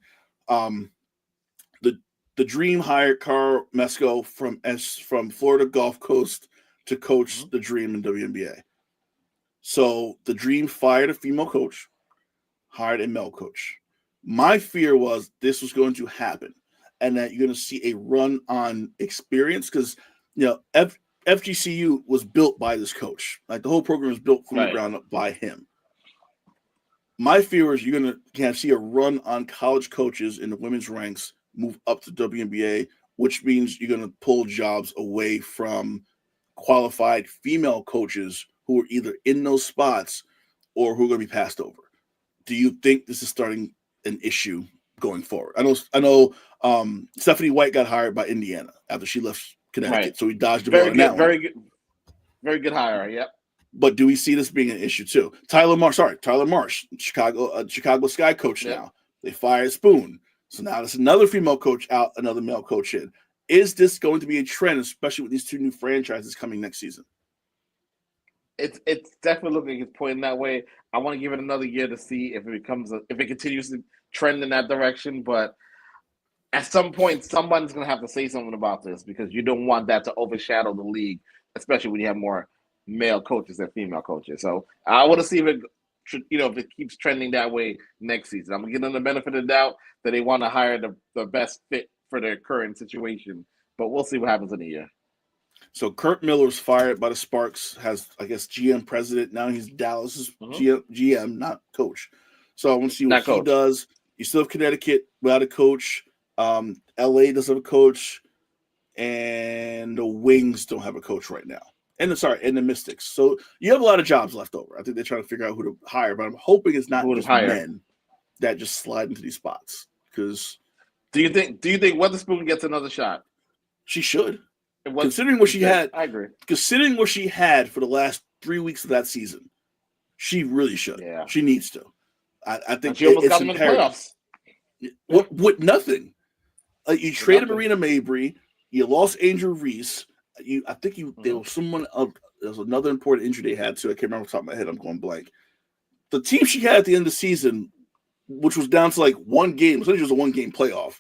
The Dream hired Carl Mesco from Florida Gulf Coast to coach the Dream in WNBA. So the Dream fired a female coach, hired a male coach. My fear was this was going to happen and that you're going to see a run on experience because, FGCU was built by this coach. Like the whole program was built from the ground up by him. My fear is you're going to see a run on college coaches in the women's ranks move up to WNBA, which means you're going to pull jobs away from qualified female coaches who are either in those spots or who are going to be passed over. Do you think this is starting an issue going forward? I know Stephanie White got hired by Indiana after she left Connecticut, so he dodged a bullet on that one. Very good hire, yep. But do we see this being an issue too? Tyler Marsh, Chicago Sky coach now. They fired Spoon. So now there's another female coach out, another male coach in. Is this going to be a trend, especially with these 2 new franchises coming next season? It's definitely looking like it's pointing that way. I want to give it another year to see if it continues to trend in that direction. But at some point, somebody's going to have to say something about this because you don't want that to overshadow the league, especially when you have more male coaches than female coaches. So I want to see if it keeps trending that way next season. I'm going to give them the benefit of the doubt that they want to hire the best fit for their current situation. But we'll see what happens in a year. So Kurt Miller's fired by the Sparks, has, I guess, GM president. Now he's Dallas's GM, not coach. So I want to see what he does. You still have Connecticut without a coach. LA doesn't have a coach. And the Wings don't have a coach right now. And the Mystics. So you have a lot of jobs left over. I think they're trying to figure out who to hire, but I'm hoping it's not just men that just slide into these spots. Because do you think Weatherspoon gets another shot? She should. Considering what she had, I agree. Considering what she had for the last 3 weeks of that season, she really should. Yeah. She needs to. I think she almost it's got them in the playoffs. With nothing. You traded Marina Mabry, you lost Angel Reese. There was someone up. There was another important injury they had too. I can't remember off the top of my head. I'm going blank. The team she had at the end of the season, which was down to like 1 game, essentially just a 1-game playoff,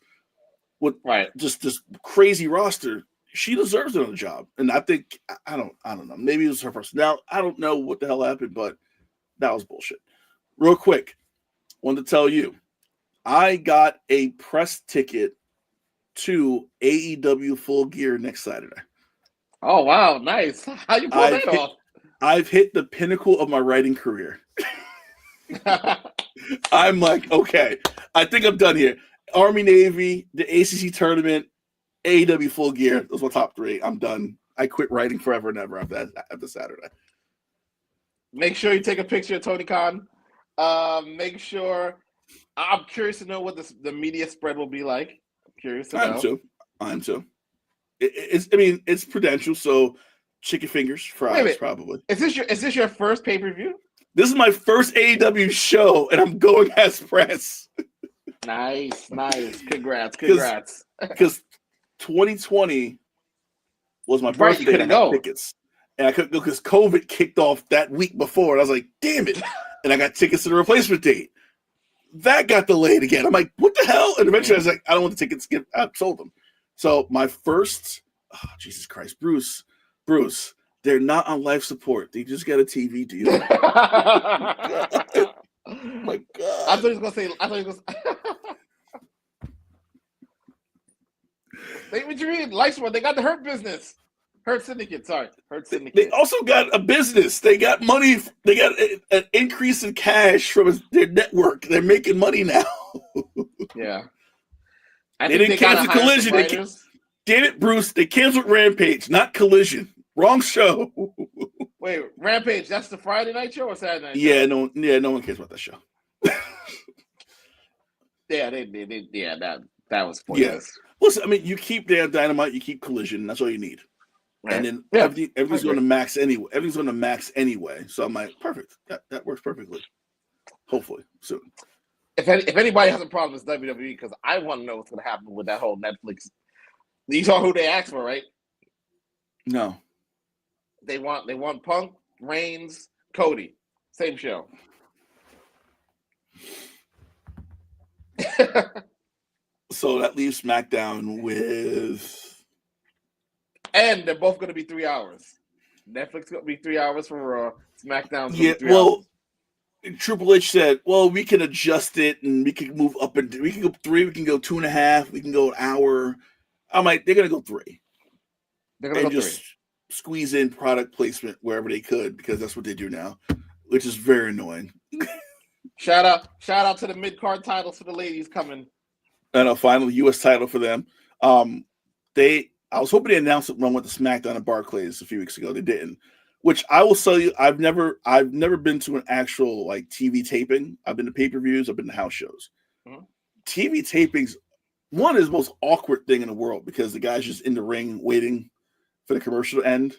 with just this crazy roster. She deserves another job, and I think I don't know. Maybe it was her personnel. I don't know what the hell happened, but that was bullshit. Real quick, wanted to tell you, I got a press ticket to AEW Full Gear next Saturday. Oh wow, nice! How you pull that off? I've hit the pinnacle of my writing career. I'm like, okay, I think I'm done here. Army, Navy, the ACC tournament, AEW Full Gear. Those were my top 3. I'm done. I quit writing forever and ever after Saturday. Make sure you take a picture of Tony Khan. Make sure. I'm curious to know what the media spread will be like. I'm curious to know. I'm too. It's Prudential, so chicken fingers, fries, probably. Is this your first pay-per-view? This is my first AEW show, and I'm going as press. Nice. Congrats. Because 2020 was my birthday. You couldn't go. Tickets, and I couldn't go because COVID kicked off that week before, and I was like, "Damn it!" And I got tickets to the replacement date. That got delayed again. I'm like, "What the hell?" And eventually, I was like, "I don't want the tickets. I sold them." So my first, Jesus Christ, Bruce, they're not on life support. They just got a TV deal. Oh my God. I thought he was gonna say. What you mean? Life support. They got the Hurt business. Hurt Syndicate. They also got a business. They got money. They got an increase in cash from their network. They're making money now. Yeah. They didn't cancel Collision. Damn it, Bruce. They canceled Rampage, not Collision. Wrong show. Wait, Rampage, that's the Friday night show or Saturday night show? Yeah, no one cares about that show. Yeah, that was pointless. Yeah. Listen, you keep damn Dynamite, you keep Collision. That's all you need. Right. And then everything's going to max anyway. Everything's going to max anyway. So I'm like, perfect. That works perfectly. Hopefully soon. If anybody has a problem with WWE, because I want to know what's going to happen with that whole Netflix. You saw who they asked for, right? No. They want Punk, Reigns, Cody, same show. So that leaves SmackDown with, and they're both going to be 3 hours. Netflix going to be 3 hours for Raw. SmackDown's going to be 3 hours. Triple H said, "Well, we can adjust it, and we can move up, and we can go 3, we can go 2.5, we can go an hour." I'm like, they're gonna go 3. They're gonna go 3. Squeeze in product placement wherever they could because that's what they do now, which is very annoying. Shout out to the mid-card titles for the ladies coming. And a final U.S. title for them. I was hoping they announced it when I went to SmackDown at Barclays a few weeks ago. They didn't. Which I will tell you, I've never been to an actual like TV taping. I've been to pay-per-views. I've been to house shows. Mm-hmm. TV tapings, one is the most awkward thing in the world because the guy's just in the ring waiting for the commercial to end.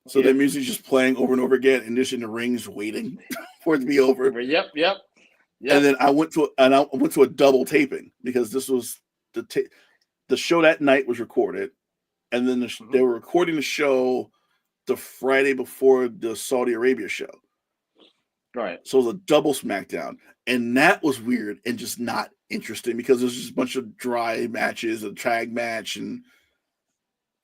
So their music's just playing over and over again, and just in the rings waiting for it to be over. Yep. And then I went to a double taping because this was the show that night was recorded, and then they were recording the show the Friday before the Saudi Arabia show. Right. So it was a double SmackDown. And that was weird and just not interesting because there's just a bunch of dry matches, a tag match, and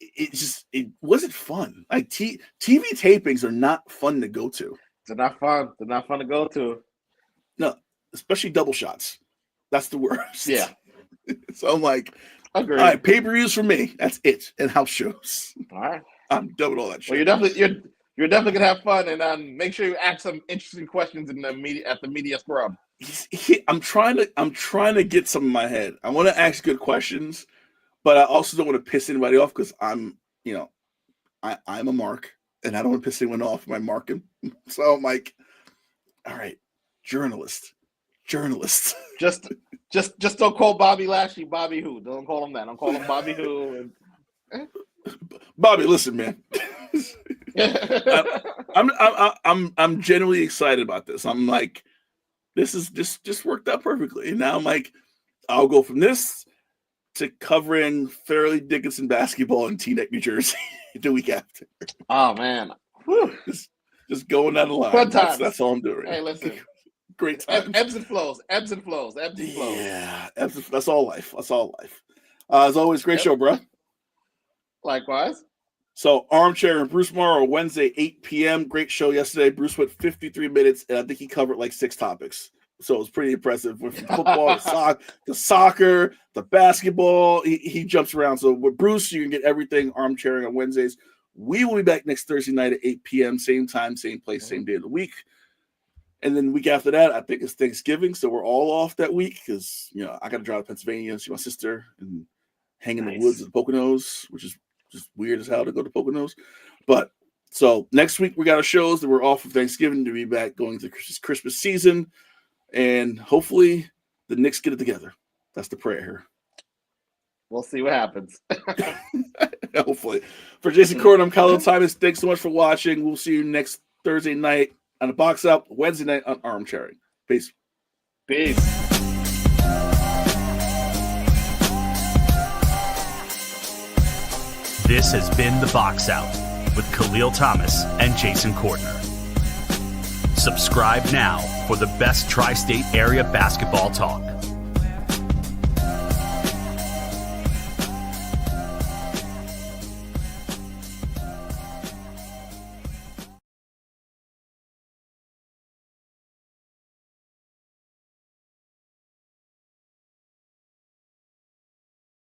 it wasn't fun. Like TV tapings are not fun to go to. They're not fun. They're not fun to go to. No, especially double shots. That's the worst. Yeah. So I'm like, agreed. All right, pay-per-views for me. That's it. And house shows. All right. I'm done with all that shit. Well, you're definitely gonna have fun, and make sure you ask some interesting questions in the media at the media scrub. I'm trying to get some in my head. I want to ask good questions, but I also don't want to piss anybody off because I'm a mark, and I don't want to piss anyone off by marking. So I'm like, all right, journalist. Just don't call Bobby Lashley Bobby Who. Don't call him that. Don't call him Bobby Who. Bobby, listen, man. I'm genuinely excited about this. I'm like, this is just worked out perfectly. And now I'm like, I'll go from this to covering Fairleigh Dickinson basketball in Teaneck, New Jersey the week after. Oh man. Just going down the line. Fun times. That's all I'm doing. Hey, listen. Great times. Ebbs and flows. Yeah, that's all life. As always, great show, bro. Likewise. So, Armchair and Bruce Morrow, Wednesday, 8 p.m. Great show yesterday. Bruce went 53 minutes, and I think he covered like 6 topics. So, it was pretty impressive. Went from football to soccer, the basketball. He jumps around. So, with Bruce, you can get everything Armchairing on Wednesdays. We will be back next Thursday night at 8 p.m. Same time, same place, same day of the week. And then the week after that, I think it's Thanksgiving, so we're all off that week because I got to drive to Pennsylvania and see my sister and hang in the woods at the Poconos, which is just weird as hell to go to Poconos. But so next week we got our shows that we're off for Thanksgiving to be back going to Christmas season, and hopefully the Knicks get it together. That's the prayer here. We'll see what happens. Hopefully. For Jason Court, I'm Kahlil Thomas. Thanks so much for watching. We'll see you next Thursday night on the Box Out, Wednesday night on Armchairing. Peace. Peace. This has been The Box Out with Kahlil Thomas and Jason Courtner. Subscribe now for the best tri-state area basketball talk.